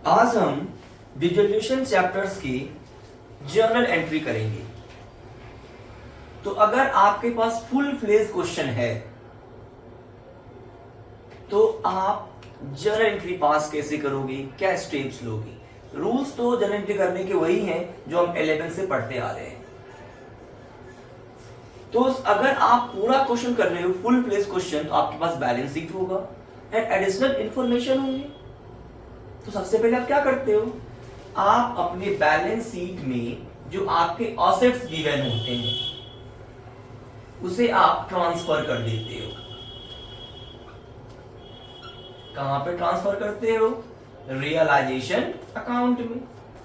आज हम dissolution chapters की जर्नल एंट्री करेंगे। तो अगर आपके पास फुल फ्लेज क्वेश्चन है तो आप जर्नल एंट्री पास कैसे करोगे, क्या स्टेप्स लोगे। रूल्स तो जर्नल एंट्री करने के वही हैं जो हम 11 से पढ़ते आ रहे हैं। तो अगर आप पूरा क्वेश्चन कर रहे हो फुल फ्लेज क्वेश्चन, तो आपके पास बैलेंस शीट होगा एंड एडिशनल इंफॉर्मेशन होंगे। तो सबसे पहले आप क्या करते हो, आप अपने बैलेंस शीट में जो आपके एसेट्स गिवन होते हैं उसे आप ट्रांसफर कर देते हो। कहां पे ट्रांसफर करते हो, रियलाइजेशन अकाउंट में।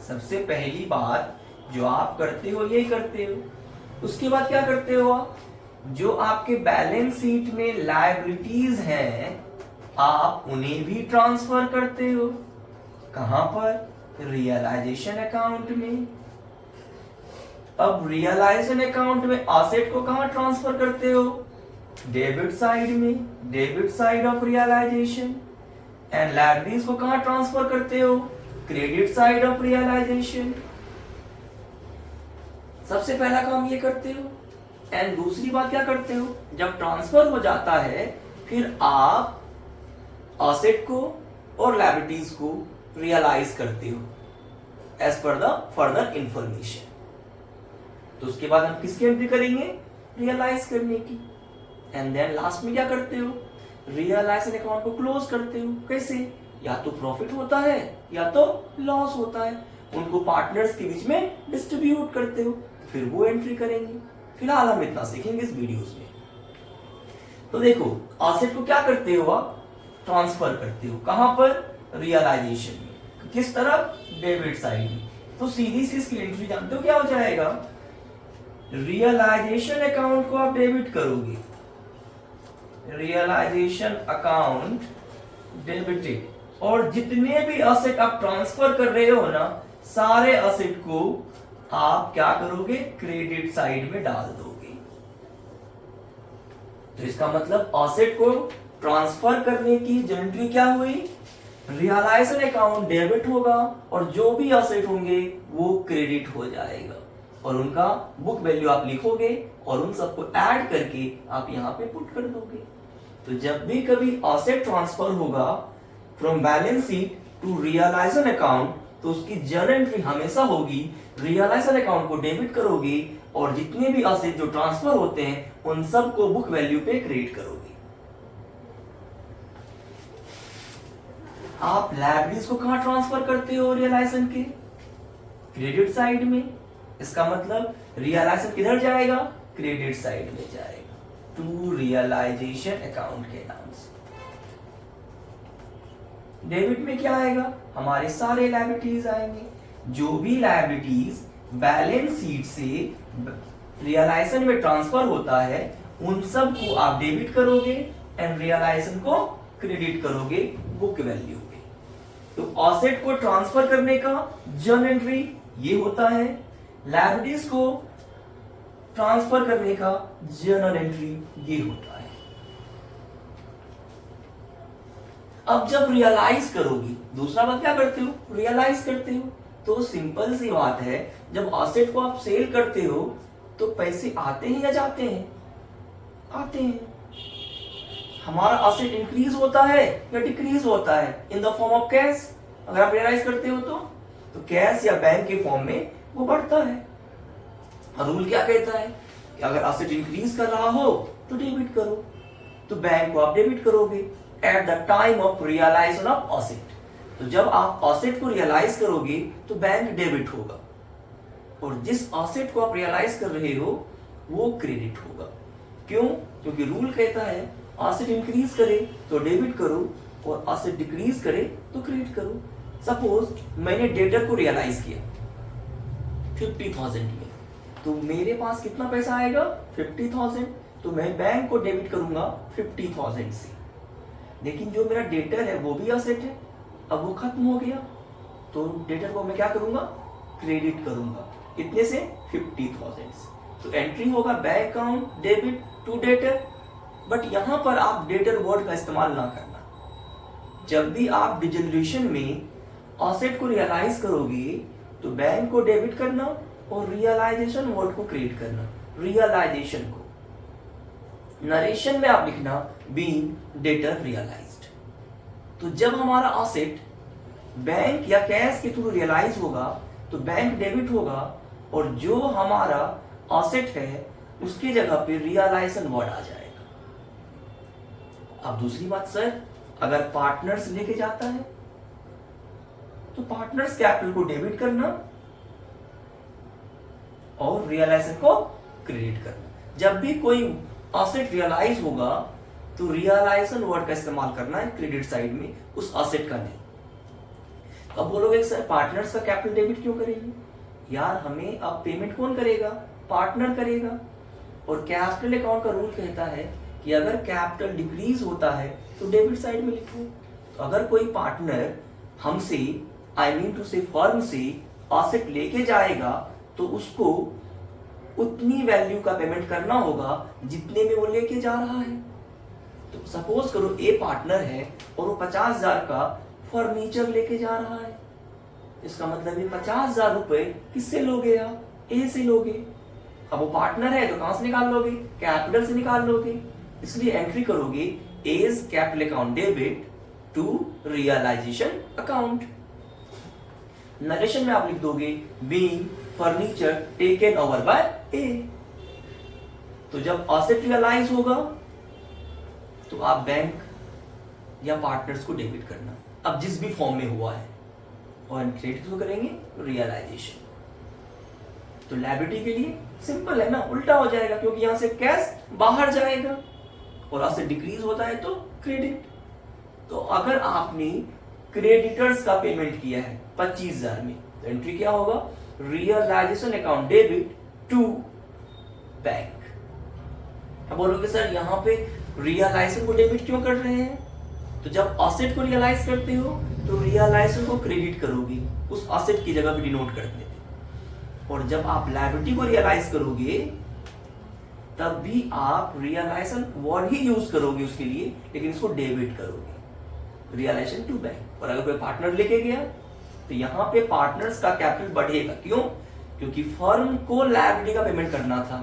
सबसे पहली बात जो आप करते हो यही करते हो। उसके बाद क्या करते हो आप, जो आपके बैलेंस शीट में लायबिलिटीज हैं आप उन्हें भी ट्रांसफर करते हो। कहां पर, रियलाइजेशन अकाउंट में। अब रियलाइजेशन अकाउंट में एसेट को कहां ट्रांसफर करते हो, डेबिट साइड में, debit side of realisation. And liabilities को कहां ट्रांसफर करते हो, क्रेडिट साइड ऑफ रियलाइजेशन। सबसे पहला काम ये करते हो। एंड दूसरी बात क्या करते हो, जब ट्रांसफर हो जाता है फिर आप एसेट को और लायबिलिटीज को रियलाइज करते हो as per the further information. तो उसके बाद हम किसकी एंट्री करेंगे, रियलाइज करने की। एंड देन लास्ट में क्या करते हो, रियलाइजेशन अकाउंट को क्लोज करते हो। कैसे, या तो प्रॉफिट होता है या तो लॉस होता है, उनको पार्टनर्स के बीच में डिस्ट्रीब्यूट करते हो, फिर वो एंट्री करेंगे। फिलहाल हम इतना सीखेंगे इस वीडियोस में। तो देखो, एसेट को क्या करते हो आप, ट्रांसफर करते हो। कहां पर, रियलाइजेशन में। किस तरफ, डेबिट साइड में। तो सीधी सी इसकी एंट्री जानते हो क्या हो जाएगा, रियलाइजेशन अकाउंट को आप डेबिट करोगे, रियलाइजेशन अकाउंट डेबिटेड। और जितने भी एसेट आप ट्रांसफर कर रहे हो ना, सारे एसेट को आप क्या करोगे, क्रेडिट साइड में डाल दोगे। तो इसका मतलब एसेट को ट्रांसफर करने की एंट्री क्या हुई, रियलाइजेशन अकाउंट डेबिट होगा और जो भी एसेट होंगे वो क्रेडिट हो जाएगा और उनका बुक वैल्यू आप लिखोगे और उन सबको ऐड करके आप यहां पे पुट कर दोगे। तो जब भी कभी एसेट ट्रांसफर होगा from balance sheet to realisation account, तो उसकी जर्नल एंट्री हमेशा होगी, रियलाइजेशन अकाउंट को डेबिट करोगे और जितने भी एसेट जो ट्रांसफर होते हैं उन सब को बुक वैल्यू पे क्रेडिट करोगे। आप लायबिलिटीज को कहां ट्रांसफर करते हो, रियलाइजेशन के क्रेडिट साइड में। इसका मतलब रियलाइजेशन किधर जाएगा, क्रेडिट साइड में जाएगा, टू रियलाइजेशन अकाउंट के नाम से। डेबिट में क्या आएगा, हमारे सारे लायबिलिटीज आएंगे। जो भी लायबिलिटीज बैलेंस शीट से रियलाइजेशन में ट्रांसफर होता है उन सब को आप डेबिट करोगे एंड रियलाइजेशन को क्रेडिट करोगे बुक वैल्यू पे। तो एसेट को ट्रांसफर करने का जर्नल एंट्री ये होता है, लायबिलिटीज को ट्रांसफर करने का जर्नल एंट्री ये होता है। अब जब रियलाइज करोगी, दूसरा बात क्या करते हो, रियलाइज करते हो। तो सिंपल सी बात है, जब एसेट को आप सेल करते हो तो पैसे आते हैं या जाते हैं, आते हैं। हमारा एसेट इंक्रीज होता है या डिक्रीज होता है, in the form of cash. अगर आप रियलाइज करते हो तो कैश या बैंक के फॉर्म में वो बढ़ता है। रूल क्या कहता है कि अगर एसेट इंक्रीज कर रहा हो तो डेबिट करो, तो बैंक को आप डेबिट करोगे at the time of realisation of asset. तो जब आप एसेट को रियलाइज करोगे तो बैंक डेबिट होगा और जिस एसेट को आप रियलाइज कर रहे हो वो क्रेडिट होगा। क्यों, क्योंकि रूल कहता है एसेट इंक्रीज करे तो डेबिट करो और एसेट डिक्रीज करे तो क्रेडिट करो। सपोज मैंने डेटर को रियलाइज किया 50,000 में, तो मेरे पास कितना पैसा आएगा, 50,000। तो मैं बैंक को डेबिट करूंगा 50,000 से। लेकिन जो मेरा डेटर है वो भी एसेट है, अब वो खत्म हो गया, तो डेटर को मैं क्या करूंगा, क्रेडिट करूंगा। कितने से, 50,000 से। तो एंट्री होगा bank account debit to debtor. But यहां पर आप डेटर वर्ड का इस्तेमाल ना करना। जब भी आप डिसोल्यूशन में ऑसेट को रियलाइज करोगे तो बैंक को डेबिट करना और रियलाइजेशन वर्ड को क्रिएट करना, रियलाइजेशन को। नरेशन में आप लिखना बीइंग डेटर रियलाइज्ड। तो जब हमारा ऑसेट बैंक या कैश के थ्रू रियलाइज होगा तो बैंक डेबिट होगा और जो हमारा ऑसेट है उसकी जगह पे रियलाइजेशन वर्ड आ जाएगा। अब दूसरी बात सर, अगर पार्टनर्स लेके जाता है तो पार्टनर्स कैपिटल को डेबिट करना और रियलाइजेशन को क्रेडिट करना। जब भी कोई एसेट रियलाइज होगा तो रियलाइजेशन वर्ड का इस्तेमाल करना है क्रेडिट साइड में, उस एसेट का नहीं। तो अब बोलोगे सर पार्टनर्स का कैपिटल डेबिट क्यों करेंगे? यार हमें अब पेमेंट कौन करेगा? पार्टनर करेगा। और कैपिटल अकाउंट का रूल कहता है कि अगर कैपिटल डिक्रीज होता है तो डेबिट साइड में लिखो। तो अगर कोई पार्टनर हमसे आई मीन टू से फर्म से एसेट लेके जाएगा तो उसको उतनी वैल्यू का पेमेंट करना होगा जितने में वो लेके जा रहा है। तो सपोज करो ए पार्टनर है और वो 50,000 का फर्नीचर लेके जा रहा है, इसका मतलब ये 50,000 रुपए किससे लोगे आप? ए से लोगे। अब वो पार्टनर है तो कहां से निकाल लोगे? कैपिटल से निकाल लोगे। इसलिए एंट्री करोगे as capital account debit to realisation account. Narration में आप लिख दोगे being furniture taken over by A. तो जब एसेट रियलाइज होगा तो आप बैंक या पार्टनर्स को डेबिट करना, अब जिस भी फॉर्म में हुआ है, और क्रेडिट को करेंगे रियलाइजेशन। तो लायबिलिटी के लिए सिंपल है ना, उल्टा हो जाएगा क्योंकि यहां से कैश बाहर जाएगा और एसेट डिक्रीज होता है तो क्रेडिट। तो अगर आपने क्रेडिटर्स का पेमेंट किया है 25,000 में तो एंट्री क्या होगा? Realisation account debit to bank. अब बोलोगे सर यहाँ पे रियलाइजेशन को डेबिट क्यों कर रहे हैं? तो जब एसेट को रियलाइज करते हो तो रियलाइजेशन को क्रेडिट करोगे, उस एसेट की जगह पे डिनोट करते थे। और जब आप लायबिलिटी को रियलाइज करोगे तब भी आप रियलाइजेशन वर्ड ही यूज करोगे उसके लिए, लेकिन इसको डेबिट करोगे, रियलाइजेशन टू बैंक। और अगर कोई पार्टनर लेके गया तो यहाँ पे पार्टनर्स का कैपिटल बढ़ेगा। क्यों? क्योंकि फर्म को लायबिलिटी का पेमेंट करना था,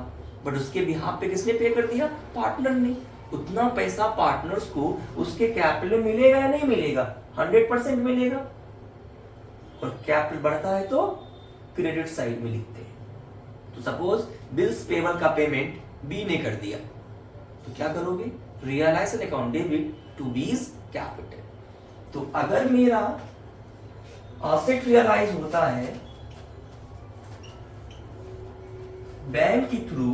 बट उसके बिहाफ पे किसने पे कर दिया? पार्टनर ने। उतना पैसा पार्टनर्स को उसके कैपिटल में मिलेगा या नहीं मिलेगा? 100% मिलेगा। और कैपिटल बढ़ता है तो क्रेडिट साइड में लिखते हैं। तो सपोज बिल्स पेबल का पेमेंट बी ने कर दिया तो क्या करोगे? Realisation account debit to B's capital. तो अगर मेरा एसेट रियलाइज होता है बैंक के थ्रू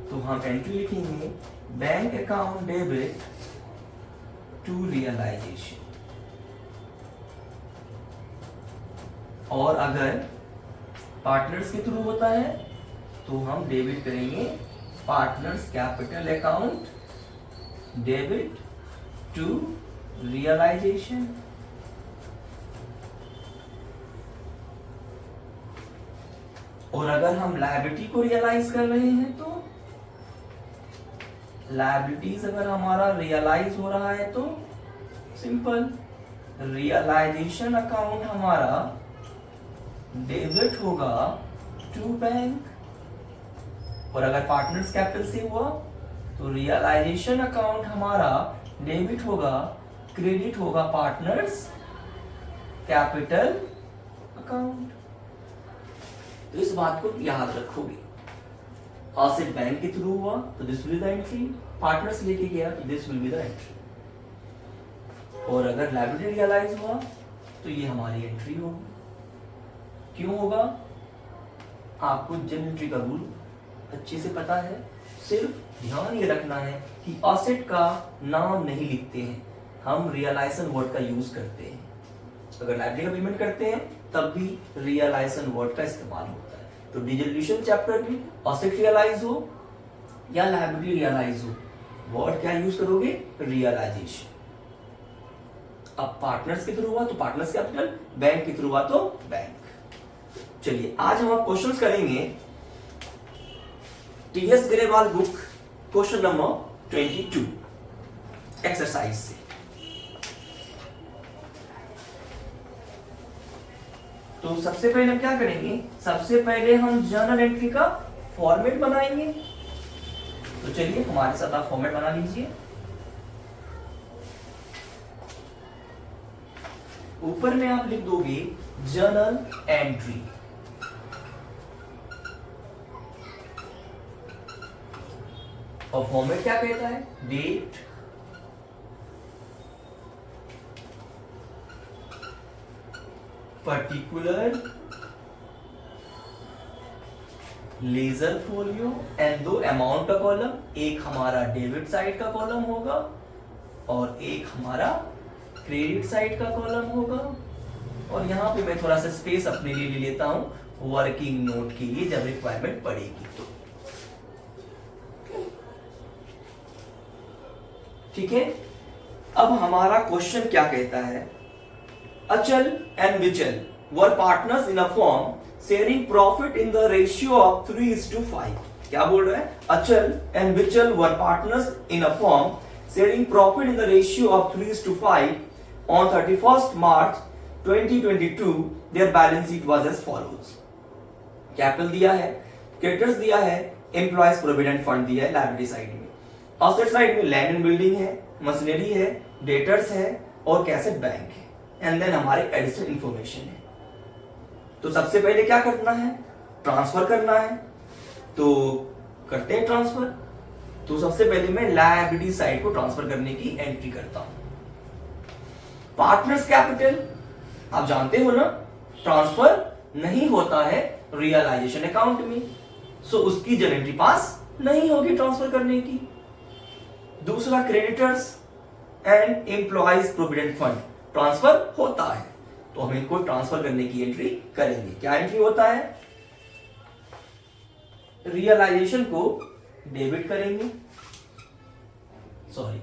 तो हम एंट्री लिखेंगे bank account debit to realisation. और अगर पार्टनर्स के थ्रू होता है तो हम डेबिट करेंगे partners capital account debit to realisation. और अगर हम लायबिलिटी को रियलाइज कर रहे हैं तो लायबिलिटीज अगर हमारा रियलाइज हो रहा है तो सिंपल रियलाइजेशन अकाउंट हमारा डेबिट होगा टू बैंक। और अगर पार्टनर्स कैपिटल से हुआ तो रियलाइजेशन अकाउंट हमारा डेबिट होगा, क्रेडिट होगा पार्टनर्स कैपिटल अकाउंट। तो इस बात को याद रखोगे। एसेट बैंक के थ्रू हुआ तो this will be the entry, partners लेके गया तो this will be the entry. और अगर लायबिलिटी रियलाइज हुआ तो ये हमारी एंट्री होगी। क्यों होगा? आपको जनरल एंट्री का रूल अच्छे से पता है, सिर्फ ध्यान ये रखना है कि एसेट का नाम नहीं लिखते हैं, हम रियलाइजेशन वर्ड का यूज करते हैं। अगर लायबिलिटी का पेमेंट करते हैं तब भी रियलाइजेशन वर्ड का इस्तेमाल होता है। तो डिसोल्यूशन चैप्टर भी एसेट रियलाइज हो या लायबिलिटी रियलाइज हो, वर्ड क्या यूज करोगे? रियलाइजेशन। अब पार्टनर्स के थ्रू हुआ तो पार्टनर्स कैपिटल, बैंक के थ्रू हुआ तो बैंक। चलिए आज हम क्वेश्चंस करेंगे TS Grewal book question number 22 exercise से। तो सबसे पहले हम क्या करेंगे, सबसे पहले हम जर्नल एंट्री का फॉर्मेट बनाएंगे। तो चलिए हमारे साथ आप फॉर्मेट बना लीजिए। ऊपर में आप लिख दोगे जर्नल एंट्री, और फॉर्मेट क्या कहता है, date, particular, ledger folio and दो अमाउंट का कॉलम, एक हमारा डेबिट साइड का कॉलम होगा और एक हमारा क्रेडिट साइड का कॉलम होगा। और यहां पे मैं थोड़ा सा स्पेस अपने लिए ले लेता हूं वर्किंग नोट के लिए जब रिक्वायरमेंट पड़ेगी तो। ठीक है, अब हमारा क्वेश्चन क्या कहता है, Achal and Vichal were partners in a firm sharing profit in the ratio of 3:5। क्या बोल रहा है, Achal and Vichal were partners in a firm sharing profit in the ratio of 3:5 on 31st March 2022 their balance sheet was as follows. Capital दिया है, creditors दिया है, employees provident fund दिया है लायबिलिटी साइड में, एसेट साइड में लैंड एंड बिल्डिंग है, machinery है, डेटर्स है और कैसेट बैंक है, एंड देन हमारे एडिशनल इंफॉर्मेशन है। तो सबसे पहले क्या करना है, ट्रांसफर करना है। तो करते हैं ट्रांसफर। तो सबसे पहले मैं लायबिलिटी साइड को ट्रांसफर करने की एंट्री करता हूं। पार्टनर्स कैपिटल आप जानते हो ना, ट्रांसफर नहीं होता है रियलाइजेशन अकाउंट में, सो उसकी जब एंट्री पास नहीं होगी ट्रांसफर करने की। दूसरा creditors and employees provident fund transfer होता है, तो हम इनको ट्रांसफर करने की एंट्री करेंगे। क्या एंट्री होता है, रियलाइजेशन को डेबिट करेंगे, सॉरी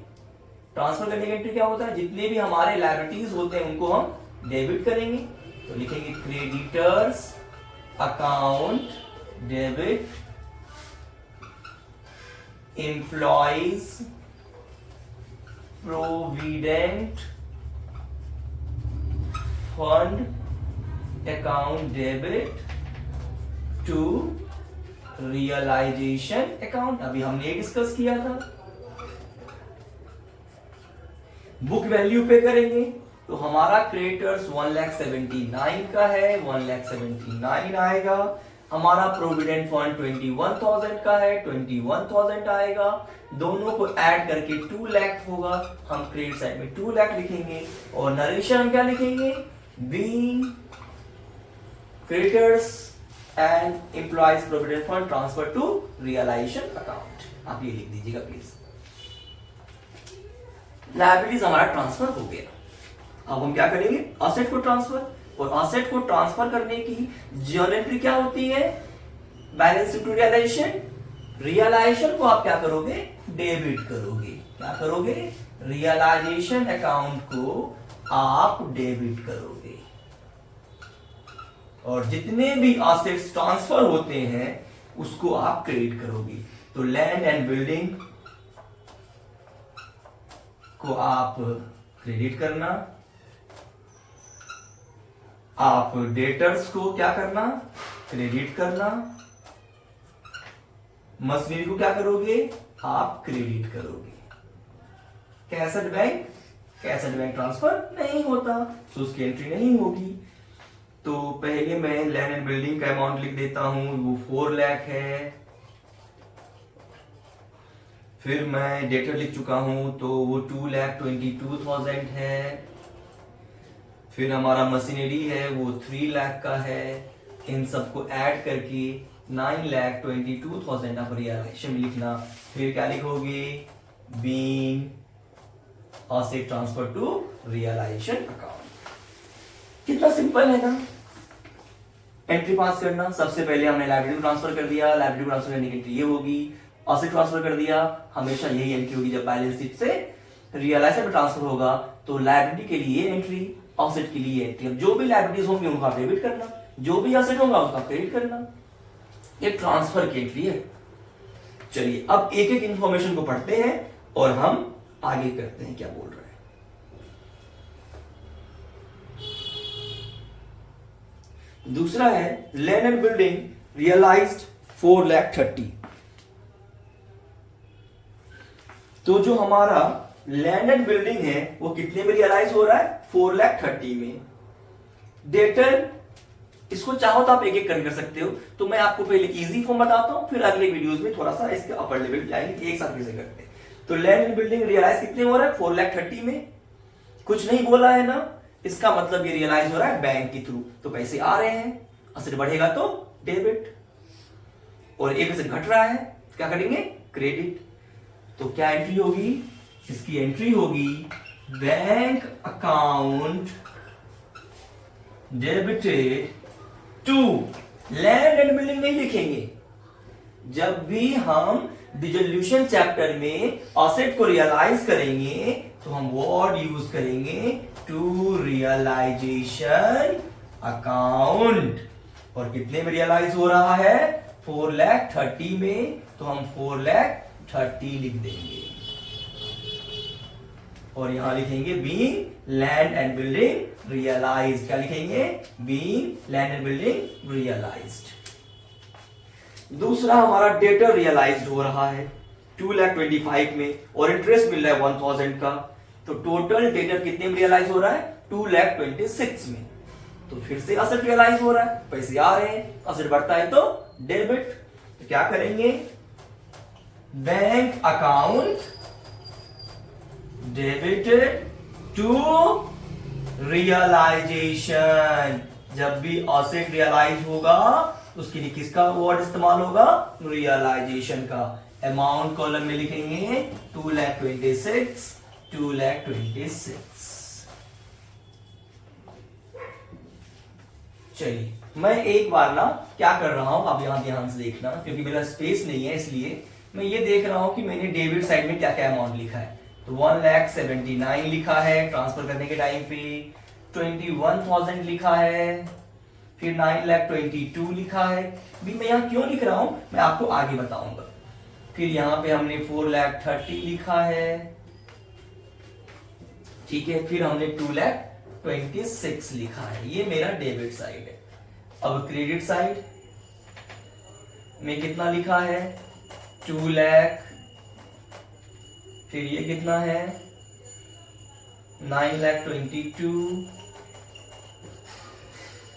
ट्रांसफर करने की एंट्री क्या होता है, जितने भी हमारे लायबिलिटीज होते हैं उनको हम डेबिट करेंगे। तो लिखेंगे creditors account debit, employees provident fund account debit to realisation account. अभी हमने ये डिस्कस किया था। बुक वैल्यू पे करेंगे, तो हमारा क्रेडिटर्स 1,79,000 का है, 1,79,000 आएगा। हमारा प्रोविडेंट फंड 21,000 का है, 21,000 आएगा। दोनों को ऐड करके 2 लाख होगा। हम क्रेडिट साइड में 2 लाख लिखेंगे और नरेशन हम क्या लिखेंगे, being creditors and employees provident fund transfer to realisation account. आप ये लिख दीजिएगा प्लीज। लायबिलिटीज हमारा ट्रांसफर हो गया। अब हम क्या करेंगे, असेट को ट्रांसफर, और असेट को ट्रांसफर करने की जर्नल एंट्री क्या होती है, balance sheet to realisation. Realisation को आप क्या करोगे, डेबिट करोगे। क्या करोगे, रियलाइजेशन अकाउंट को आप डेबिट करोगे, और जितने भी असेट्स ट्रांसफर होते हैं उसको आप क्रेडिट करोगे। तो लैंड एंड बिल्डिंग को आप क्रेडिट करना, आप डेटर्स को क्या करना, क्रेडिट करना, मशीनरी को क्या करोगे, आप क्रेडिट करोगे। Cassette bank, cassette bank transfer नहीं होता, तो उसकी एंट्री नहीं होगी। तो पहले मैं लैंड एंड बिल्डिंग का अमाउंट लिख देता हूं, वो 4 लाख है। फिर मैं डेटर लिख चुका हूं, तो वो 2,22,000 है। फिर हमारा मशीनरी है वो 3 लाख का है। इन सबको ऐड करके 9,22,000 आप रियलाइजेशन में लिखना। फिर क्या लिखोगे, being asset transfer to realisation account. कितना सिंपल है ना एंट्री पास करना। सबसे पहले हमने लायबिलिटी ट्रांसफर कर दिया, लायबिलिटी ट्रांसफर करने की एंट्री ये होगी। असेट ट्रांसफर कर दिया, हमेशा यही एंट्री होगी जब बैलेंस शीट से रियलाइजेशन में ट्रांसफर होगा। तो लायबिलिटी के लिए एंट्री, असेट के लिए एंट्री। अब जो भी लायबिलिटीज होंगी उनका डेबिट करना, जो भी असेट होगा उसका क्रेडिट करना। ये ट्रांसफर की एंट्री है। चलिए अब एक एक इंफॉर्मेशन को पढ़ते हैं और हम आगे करते हैं क्या बोल रहे हैं। दूसरा है लैंड एंड बिल्डिंग रियलाइज्ड 4,30,000। तो जो हमारा लैंड एंड बिल्डिंग है वो कितने में रियलाइज हो रहा है? 4,30,000 में। डेटर, इसको चाहो तो आप एक एक कर सकते हो, तो मैं आपको पहले इजी फॉर्म बताता हूं, फिर अगले वीडियोस में थोड़ा सा इसके अपर लेवल जाएंगे एक साथ कैसे करते हैं। तो लैंड एंड बिल्डिंग रियलाइज कितने में हो रहा है? 4,30,000 में। कुछ नहीं बोला है ना, इसका मतलब ये रियलाइज हो रहा है बैंक के थ्रू, तो पैसे आ रहे हैं, असेट बढ़ेगा तो डेबिट, और एक असेट घट रहा है क्या करेंगे? क्रेडिट। तो क्या एंट्री होगी? इसकी एंट्री होगी bank account debited to land and building नहीं लिखेंगे। जब भी हम डिसोल्यूशन चैप्टर में एसेट को रियलाइज करेंगे तो हम वर्ड यूज करेंगे टू रियलाइजेशन अकाउंट। और कितने में रियलाइज हो रहा है? 4,30,000 में, तो हम 4,30,000 लिख देंगे और यहां लिखेंगे being land and building realised. क्या लिखेंगे? Being land and building realised. दूसरा हमारा डेटर रियलाइज्ड हो रहा है 2,25,000 में और इंटरेस्ट मिल रहा है 1,000 का, तो टोटल डेटर कितने में रियलाइज हो रहा है? 2,26,000 में। तो फिर से असेट रियलाइज हो रहा है, पैसे आ रहे हैं, असेट बढ़ता है तो डेबिट। तो क्या करेंगे? Bank account debited to realisation. जब भी असेट रियलाइज होगा उसके लिए किसका वर्ड इस्तेमाल होगा? रियलाइजेशन का। अमाउंट कॉलम में लिखेंगे 2,26,000, 2,26,000। चलिए मैं एक बार ना क्या कर रहा हूं, आप यहां ध्यान से देखना, क्योंकि मेरा स्पेस नहीं है इसलिए मैं ये देख रहा हूं कि मैंने डेबिट साइड में क्या क्या अमाउंट लिखा है। तो 1,79,000 लिखा है ट्रांसफर करने के टाइम पे, 21,000 लिखा है, फिर 9,22,000 लिखा है। भी मैं यहाँ क्यों लिख रहा हूं मैं आपको आगे बताऊंगा। फिर यहाँ पे हमने 4,30,000 लिखा है, ठीक है, फिर हमने 2,26,000 लिखा है। ये मेरा डेबिट साइड है। अब क्रेडिट साइड में कितना लिखा है? 2 लाख, फिर ये कितना है? 9,22,000,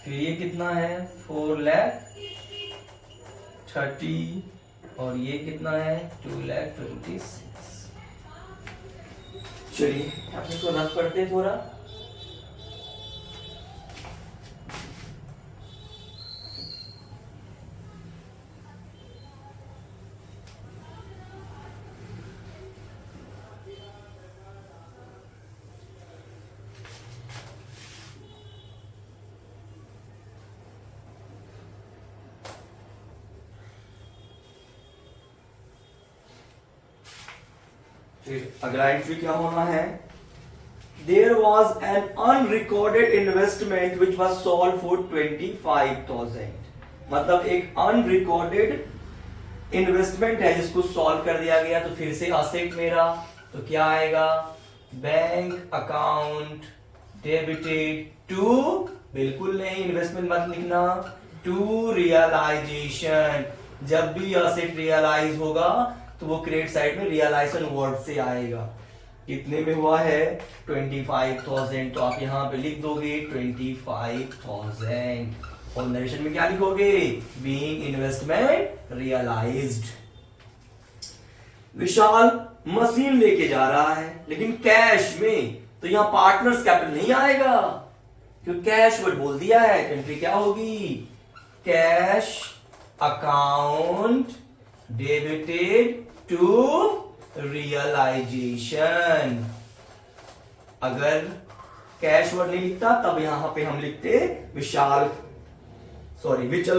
फिर ये कितना है? 4,30,000 और ये कितना है? 2,26,000। चलिए आप इसको रफ करते हैं थोड़ा। फिर अगला एंट्री क्या होना है? There was an unrecorded investment which was sold for 25,000। मतलब एक अनरिकॉर्डेड इन्वेस्टमेंट है जिसको सॉल्व कर दिया गया, तो फिर से असेट मेरा, तो क्या आएगा? बैंक अकाउंट डेबिटेड टू, बिल्कुल नहीं इन्वेस्टमेंट मत लिखना, टू रियलाइजेशन। जब भी असेट रियलाइज होगा तो वो क्रेडिट साइड में रियलाइजेशन वर्ड से आएगा। कितने में हुआ है? 25,000, तो आप यहां पे लिख दोगे 25,000 और नरेशन में क्या लिखोगे? Being investment realised. Vishal machine लेके जा रहा है लेकिन कैश में, तो यहां पार्टनर्स कैपिटल नहीं आएगा क्योंकि कैश वर्ड बोल दिया है। एंट्री क्या होगी? Cash account debited to realisation. अगर कैश वर्ड नहीं लिखता तब यहां पे हम लिखते विचल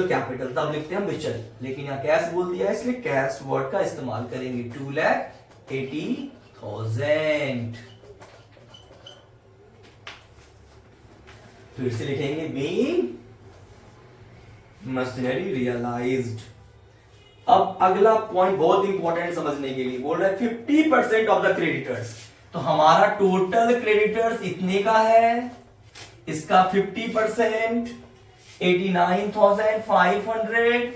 कैपिटल, तब लिखते हम विचल, लेकिन यहां कैश बोल दिया है इसलिए कैश वर्ड का इस्तेमाल करेंगे। 2,80,000। फिर से लिखेंगे बीइंग मशीनरी रियलाइज्ड। अब अगला पॉइंट बहुत इंपॉर्टेंट समझने के लिए बोल रहा है 50% ऑफ द क्रेडिटर्स। तो हमारा टोटल क्रेडिटर्स इतने का है, इसका 50%, 89,500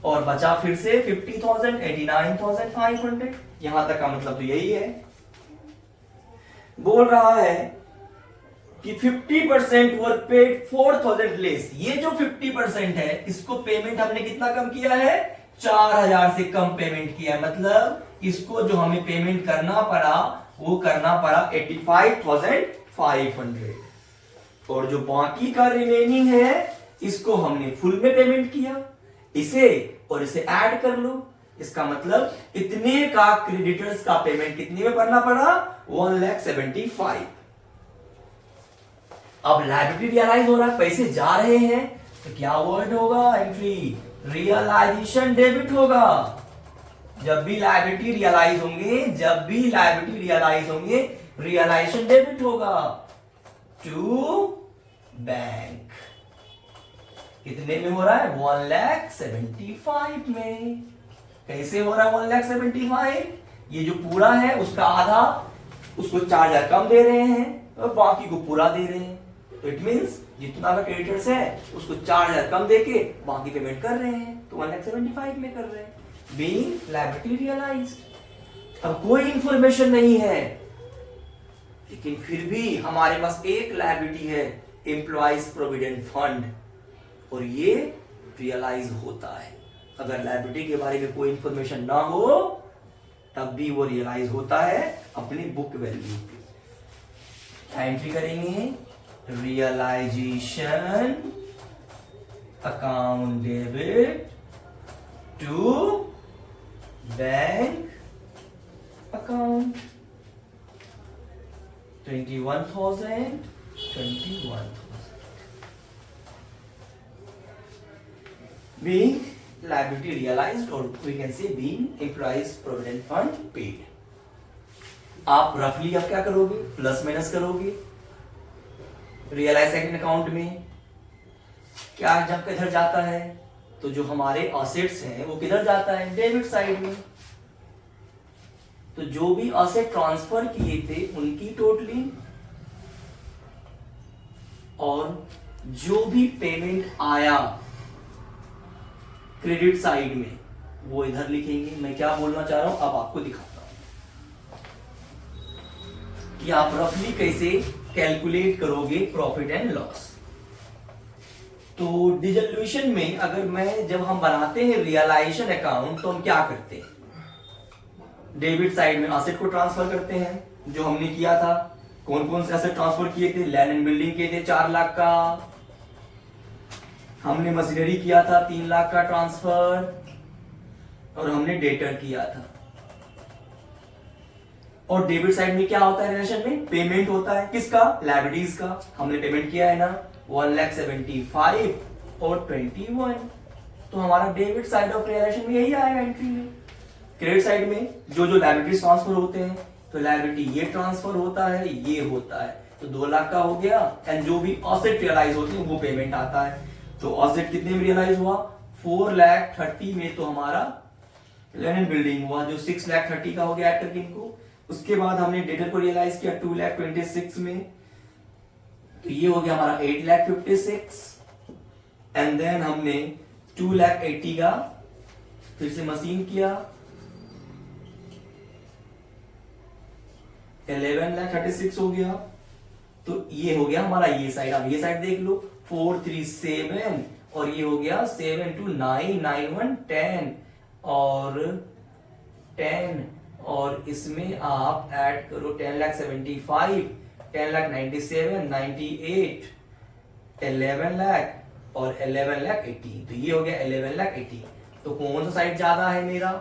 और बचा फिर से 50,000, 89,500। यहां तक का मतलब तो यही है। बोल रहा है कि 50% वर पेड 4,000 लेस। ये जो 50% है इसको पेमेंट हमने कितना कम किया है, 4,000 से कम पेमेंट किया है। मतलब इसको जो हमें पेमेंट करना पड़ा वो करना पड़ा 85,500 और जो बाकी का रिमेनिंग है इसको हमने फुल में पेमेंट किया। इसे और इसे ऐड कर लो, इसका मतलब इतने का क्रेडिटर्स का पेमेंट कितने में करना पड़ा, 1,75,000। अब लायबिलिटी रियलाइज हो रहा है, पैसे जा रहे हैं, तो क्या वर्ड होगा, एंट्री रियलाइजेशन डेबिट होगा। जब भी लायबिलिटी रियलाइज होंगे, जब भी लायबिलिटी रियलाइज होंगे, रियलाइजेशन डेबिट होगा टू बैंक। कितने में हो रहा है, 1,75,000 में। कैसे हो रहा है 1,75,000? ये जो पूरा है उसका आधा उसको 4,000 कम दे रहे हैं और बाकी को पूरा दे रहे हैं। तो इट मींस जितना का क्रेडिटर्स है उसको 4,000 कम देके बाकी पेमेंट कर रहे हैं, तो 1,75,000 में कर रहे हैं। Being liability realised. अब कोई इंफॉर्मेशन नहीं है, लेकिन फिर भी हमारे पास एक लायबिलिटी है, एम्प्लॉइज प्रोविडेंट फंड, और ये रियलाइज होता है। अगर लायबिलिटी के बारे में कोई इंफॉर्मेशन ना हो तब भी वो रियलाइज होता है अपनी बुक वैल्यू पे। एंट्री करेंगे realisation account debit to bank account 21,000 being liability realized or we can say being employees provident fund paid। आप रफली अब क्या करोगे, प्लस माइनस करोगे। रियलाइज सेकंड अकाउंट में क्या जब किधर जाता है, तो जो हमारे असेट्स हैं वो किधर जाता है, डेबिट साइड में। तो जो भी असेट ट्रांसफर किए थे उनकी टोटली और जो भी पेमेंट आया क्रेडिट साइड में वो इधर लिखेंगे। मैं क्या बोलना चाह रहा हूं अब आपको दिखाता हूं कि आप रफली कैसे कैलकुलेट करोगे प्रॉफिट एंड लॉस। तो डिसोल्यूशन में अगर जब हम बनाते हैं रियलाइजेशन अकाउंट तो हम क्या करते हैं, डेबिट साइड में असेट को ट्रांसफर करते हैं जो हमने किया था। कौन कौन से असेट ट्रांसफर किए थे, लैंड एंड बिल्डिंग किए थे 4 लाख का, हमने मशीनरी किया था 3 लाख का ट्रांसफर, और हमने डेटर किया था। और डेबिट साइड में क्या होता है, रिलेशन में पेमेंट होता है किसका, लायबिलिटीज का। हमने पेमेंट किया है ना 1,75,000 और 21, तो हमारा डेबिट साइड ऑफ रियलाइजेशन में यही आएगा एंट्री में। क्रेडिट साइड में जो जो लायबिलिटीज ट्रांसफर होते हैं, तो लायबिलिटी ये ट्रांसफर होता है, ये होता है, तो 2 लाख का हो गया। एंड जो भी असेट रियलाइज होते हैं वो पेमेंट आता है। तो असेट कितने में रियलाइज हुआ, 4,30,000 में तो हमारा लैंड एंड बिल्डिंग हुआ जो 6,30,000 का हो गया ऐड करके इनको। उसके बाद हमने डेटर को रियलाइज किया 2,26,000 में, तो ये हो गया हमारा 8,56,000। एंड देन हमने 2,80,000 का फिर से मशीन किया, 11,36,000 हो गया। तो ये हो गया हमारा ये साइड। अब ये साइड देख लो 437 और ये हो गया 7 2 9 9 1 10 और 10 और इसमें आप ऐड करो 10,75,000 10,97,000 98 11 लाख और 11,80,000, तो ये हो गया 11,80,000। तो कौन सा साइड ज्यादा है मेरा,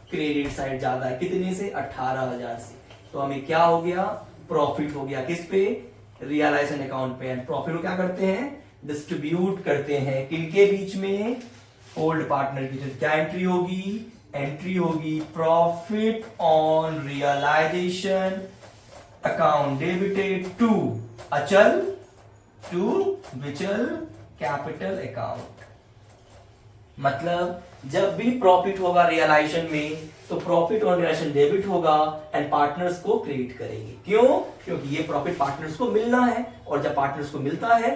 क्रेडिट साइड ज्यादा है। कितने से, 18,000 से। तो हमें क्या हो गया, प्रॉफिट हो गया किस पे, रियलाइजेशन अकाउंट पे। एंड प्रॉफिट को क्या करते हैं, डिस्ट्रीब्यूट करते हैं किनके बीच में, ओल्ड पार्टनर की। तो क्या एंट्री होगी, एंट्री होगी profit on realisation account debited to Achal to Vichal capital account. मतलब जब भी प्रॉफिट होगा रियलाइजेशन में तो प्रॉफिट ऑन रियलाइजेशन डेबिट होगा एंड पार्टनर्स को क्रेडिट करेंगे। क्यों, क्योंकि ये प्रॉफिट पार्टनर्स को मिलना है, और जब पार्टनर्स को मिलता है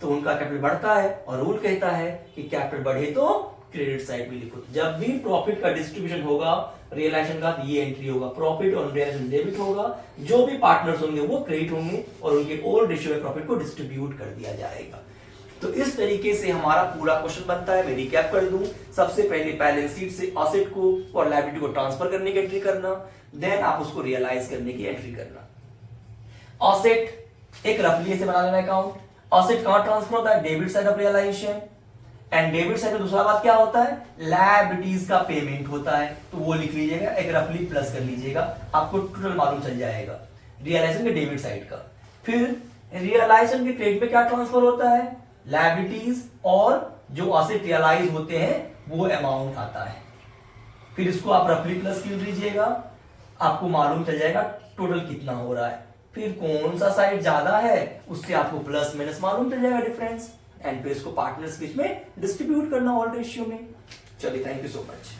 तो उनका कैपिटल बढ़ता है और रूल कहता है कि कैपिटल बढ़े तो क्रेडिट साइड भी लिखो। जब भी प्रॉफिट का डिस्ट्रीब्यूशन होगा रियलाइजेशन का, ये एंट्री होगा, प्रॉफिट ऑन रियलाइजेशन डेबिट होगा, जो भी पार्टनर्स होंगे वो क्रेडिट होंगे और उनके ओल्ड रेशियो में प्रॉफिट को डिस्ट्रीब्यूट कर दिया जाएगा। तो इस तरीके से हमारा पूरा क्वेश्चन बनता है। मैं रिकैप कर दूं, सबसे पहले बैलेंस शीट से असेट को और लायबिलिटी को ट्रांसफर करने की एंट्री करना, देन आप उसको रियलाइज करने की एंट्री करना। असेट एक रफली ऐसे बना लेना अकाउंट। असेट कहां ट्रांसफर होता है? Debit side of realisation. And debit side में दूसरा बात क्या होता है? लायबिलिटीज का पेमेंट होता है, तो वो लिख लीजिएगा, एक रफली प्लस कर लीजिएगा, आपको टोटल मालूम चल जाएगा रियलाइजेशन के डेबिट साइड का। फिर रियलाइजेशन के क्रेडिट में क्या ट्रांसफर होता है? लायबिलिटीज और जो असेट रियलाइज होते हैं वो अमाउंट आता है। फिर इसको आप रफली प्लस कर लीजिएगा, आपको मालूम चल जाएगा टोटल कितना हो रहा है। फिर कौन सा साइड ज्यादा है उससे आपको प्लस माइनस मालूम चल जाएगा डिफरेंस, एंड फिर इसको पार्टनर्स के बीच में डिस्ट्रीब्यूट करना ऑल रेशियो में। चलिए, थैंक यू सो मच।